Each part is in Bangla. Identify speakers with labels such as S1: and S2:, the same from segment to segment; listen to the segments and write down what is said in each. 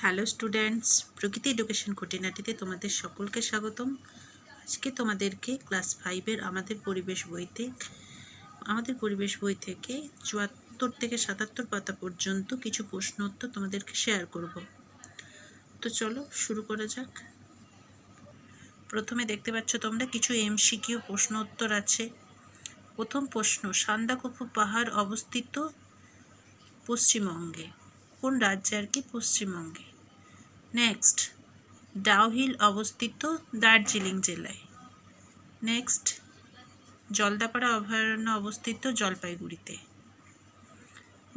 S1: হ্যালো স্টুডেন্টস, প্রকৃতি এডুকেশন খুঁটিনাটিতে তোমাদের সকলকে স্বাগতম। আজকে তোমাদেরকে ক্লাস 5-এর আমাদের পরিবেশ বই থেকে 74 থেকে 77 পাতা পর্যন্ত কিছু প্রশ্ন উত্তর তোমাদেরকে শেয়ার করব। তো চলো শুরু করা যাক। প্রথমে দেখতে পাচ্ছ তোমরা কিছু এমসিকিউ প্রশ্ন উত্তর আছে। প্রথম প্রশ্ন, সান্দাকফু পাহাড় অবস্থিত পশ্চিমবঙ্গে। কোন রাজ্যে আর কি? পশ্চিমবঙ্গে। নেক্সট, ডাউহিল অবস্থিত দার্জিলিং জেলায়। নেক্সট, জলদাপাড়া অভয়ারণ্য অবস্থিত জলপাইগুড়িতে।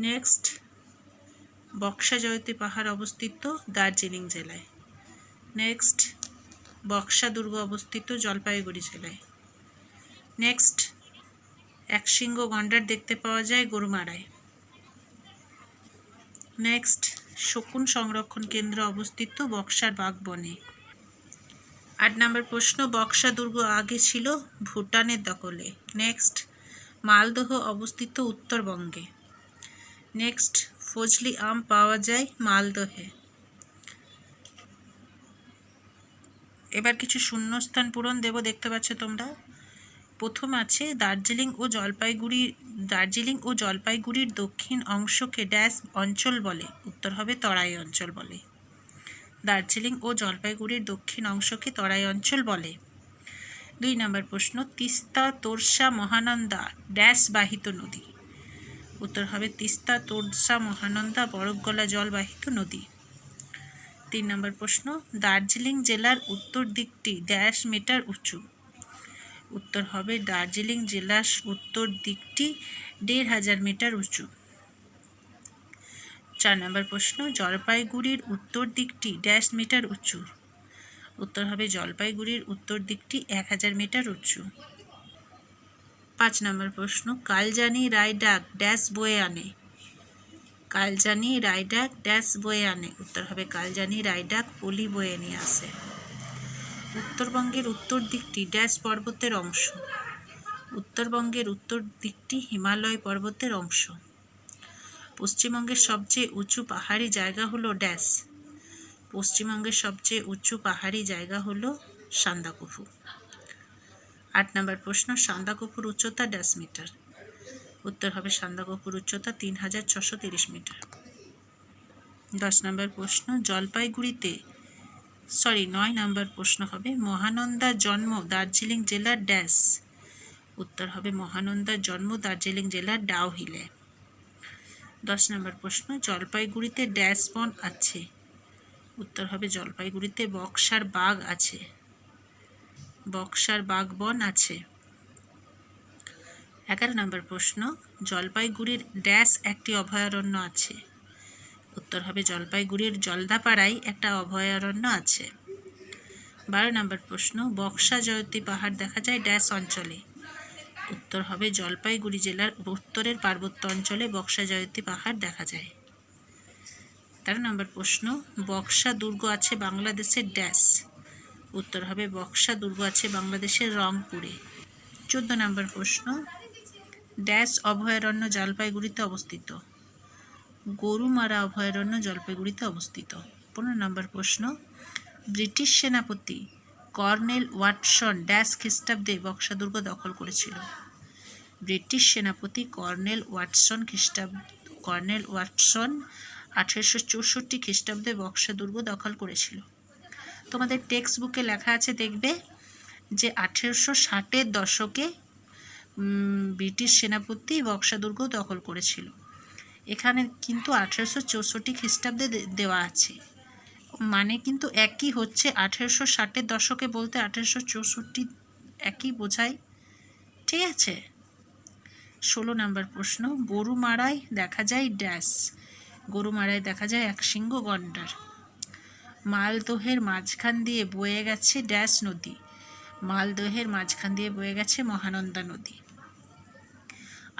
S1: নেক্সট, বক্সা জয়তী পাহাড় অবস্থিত দার্জিলিং জেলায়। নেক্সট, বক্সা দুর্গ অবস্থিত জলপাইগুড়ি জেলায়। নেক্সট, একশৃঙ্গ গন্ডার দেখতে পাওয়া যায় গরুমারায়। নেক্সট, শকুন সংরক্ষণ কেন্দ্র অবস্থিত বক্সার বাগবনে। 8 নম্বর প্রশ্ন, বক্সা দুর্গ আগে ছিল ভুটানের দখলে। নেক্সট, মালদহ অবস্থিত উত্তরবঙ্গে। নেক্সট, ফজলি আম পাওয়া যায় মালদহে। এবার কিছু শূন্যস্থান পূরণ দেব, দেখতে পাচ্ছ তোমরা। প্রথম আছে, দার্জিলিং ও জলপাইগুড়ির দক্ষিণ অংশকে ড্যাশ অঞ্চল বলে। উত্তর হবে তরাই অঞ্চল বলে। দার্জিলিং ও জলপাইগুড়ির দক্ষিণ অংশকে তরাই অঞ্চল বলে। 2 নম্বর প্রশ্ন, তিস্তা তোরসা মহানন্দা ড্যাশ বাহিত নদী। উত্তর হবে তিস্তা তোরসা মহানন্দা বরফগলা জলবাহিত নদী। 3 নম্বর প্রশ্ন, দার্জিলিং জেলার উত্তর দিকটি ড্যাশ মিটার উঁচু। উত্তর হবে দার্জিলিং জেলার উত্তর দিকটি 1500 মিটার উঁচু। 4 নম্বর প্রশ্ন, জলপাইগুড়ির উত্তর দিকটি ড্যাশ মিটার উঁচু। উত্তর হবে জলপাইগুড়ির উত্তর দিকটি 1000 মিটার উঁচু। 5 নম্বর প্রশ্ন, কালজানি রায়ডাক ড্যাশ বয়ে আনে। কালজানি রায়ডাক ড্যাশ বয়ে আনে। উত্তর হবে কালজানি রায়ডাক পলি বয়ে নিয়ে আসে। উত্তরবঙ্গের উত্তর দিকটি ড্যাশ পর্বতের অংশ। উত্তরবঙ্গের উত্তর দিকটি হিমালয় পর্বতের অংশ। পশ্চিমবঙ্গের সবচেয়ে উঁচু পাহাড়ি জায়গা হলো ড্যাশ। পশ্চিমবঙ্গের সবচেয়ে উঁচু পাহাড়ি জায়গা হলো সান্দাকফু। 8 নম্বর প্রশ্ন, সান্দাকফুর উচ্চতা ড্যাশ মিটার। উত্তর হবে সান্দাকফুর উচ্চতা 3630 মিটার। 9 নম্বর প্রশ্ন হবে, মহানন্দার জন্ম দার্জিলিং জেলার ড্যাশ। উত্তর হবে মহানন্দার জন্ম দার্জিলিং জেলার ডাউহিলে। 10 নম্বর প্রশ্ন, জলপাইগুড়িতে ড্যাশ বন আছে। উত্তর হবে জলপাইগুড়িতে বক্সার বাগ আছে। বক্সার বাগ বন আছে। 11 নম্বর প্রশ্ন, জলপাইগুড়ির ড্যাশ একটি অভয়ারণ্য আছে। উত্তর হবে জলপাইগুড়ির জলদাপাড়ায় একটা অভয়ারণ্য আছে। 12 নম্বর প্রশ্ন, বক্সা জয়তী পাহাড় দেখা যায় ড্যাশ অঞ্চলে। উত্তর হবে জলপাইগুড়ি জেলার উত্তরের পার্বত্য অঞ্চলে বক্সা জয়তী পাহাড় দেখা যায়। 13 নম্বর প্রশ্ন, বক্সা দুর্গ আছে বাংলাদেশের ড্যাশ। উত্তর হবে বক্সা দুর্গ আছে বাংলাদেশের রংপুরে। 14 নম্বর প্রশ্ন, ড্যাশ অভয়ারণ্য জলপাইগুড়িতে অবস্থিত। গরুমারা অভয়ারণ্য জলপাইগুড়িতে অবস্থিত। 15 নম্বর প্রশ্ন, ব্রিটিশ সেনাপতি কর্নেল ওয়াটসন ড্যাশ খ্রিস্টাব্দে বক্সা দুর্গ দখল করেছিল। ব্রিটিশ সেনাপতি কর্নেল ওয়াটসন 1864 খ্রিস্টাব্দে বক্সা দুর্গ দখল করেছিল। তোমাদের টেক্সট বুকে লেখা আছে, দেখবে যে 1860-এর দশকে ব্রিটিশ সেনাপতি বক্সা দুর্গ দখল করেছিল। এখানে কিন্তু 1864 খ্রিস্টাব্দে দেওয়া আছে, মানে কিন্তু একই হচ্ছে। 1860-এর দশকে বলতে 1864 একই বোঝায়, ঠিক আছে। 16 নম্বর প্রশ্ন, গরুমারায় দেখা যায় ড্যাশ। গরুমারায় দেখা যায় একশৃঙ্গ গন্ডার। মালদহের মাঝখান দিয়ে বয়ে গেছে ড্যাশ নদী। মালদহের মাঝখান দিয়ে বয়ে গেছে মহানন্দা নদী।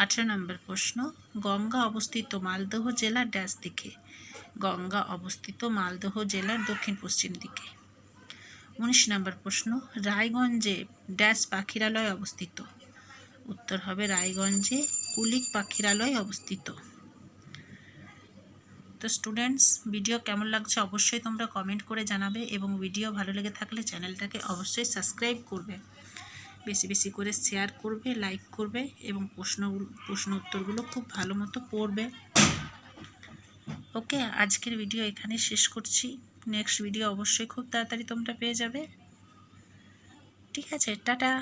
S1: 18 নম্বর প্রশ্ন, গঙ্গা অবস্থিত মালদহ জেলার ড্যাশ দিকে। গঙ্গা অবস্থিত মালদহ জেলার দক্ষিণ পশ্চিম দিকে। 19 নম্বর প্রশ্ন, রায়গঞ্জে ড্যাশ পাখিরালয় অবস্থিত। উত্তর হবে রায়গঞ্জে কুলিক পাখিরালয় অবস্থিত। তো স্টুডেন্টস, ভিডিও কেমন লাগছে অবশ্যই তোমরা কমেন্ট করে জানাবে, এবং ভিডিও ভালো লেগে থাকলে চ্যানেলটাকে অবশ্যই সাবস্ক্রাইব করবে, বেশি বেশি করে শেয়ার করবে, লাইক করবে, এবং প্রশ্ন উত্তরগুলো খুব ভালো মতো পড়বে। ওকে, আজকের ভিডিও এখানে শেষ করছি। নেক্সট ভিডিও অবশ্যই খুব তাড়াতাড়ি তোমরা পেয়ে যাবে। ঠিক আছে, টাটা।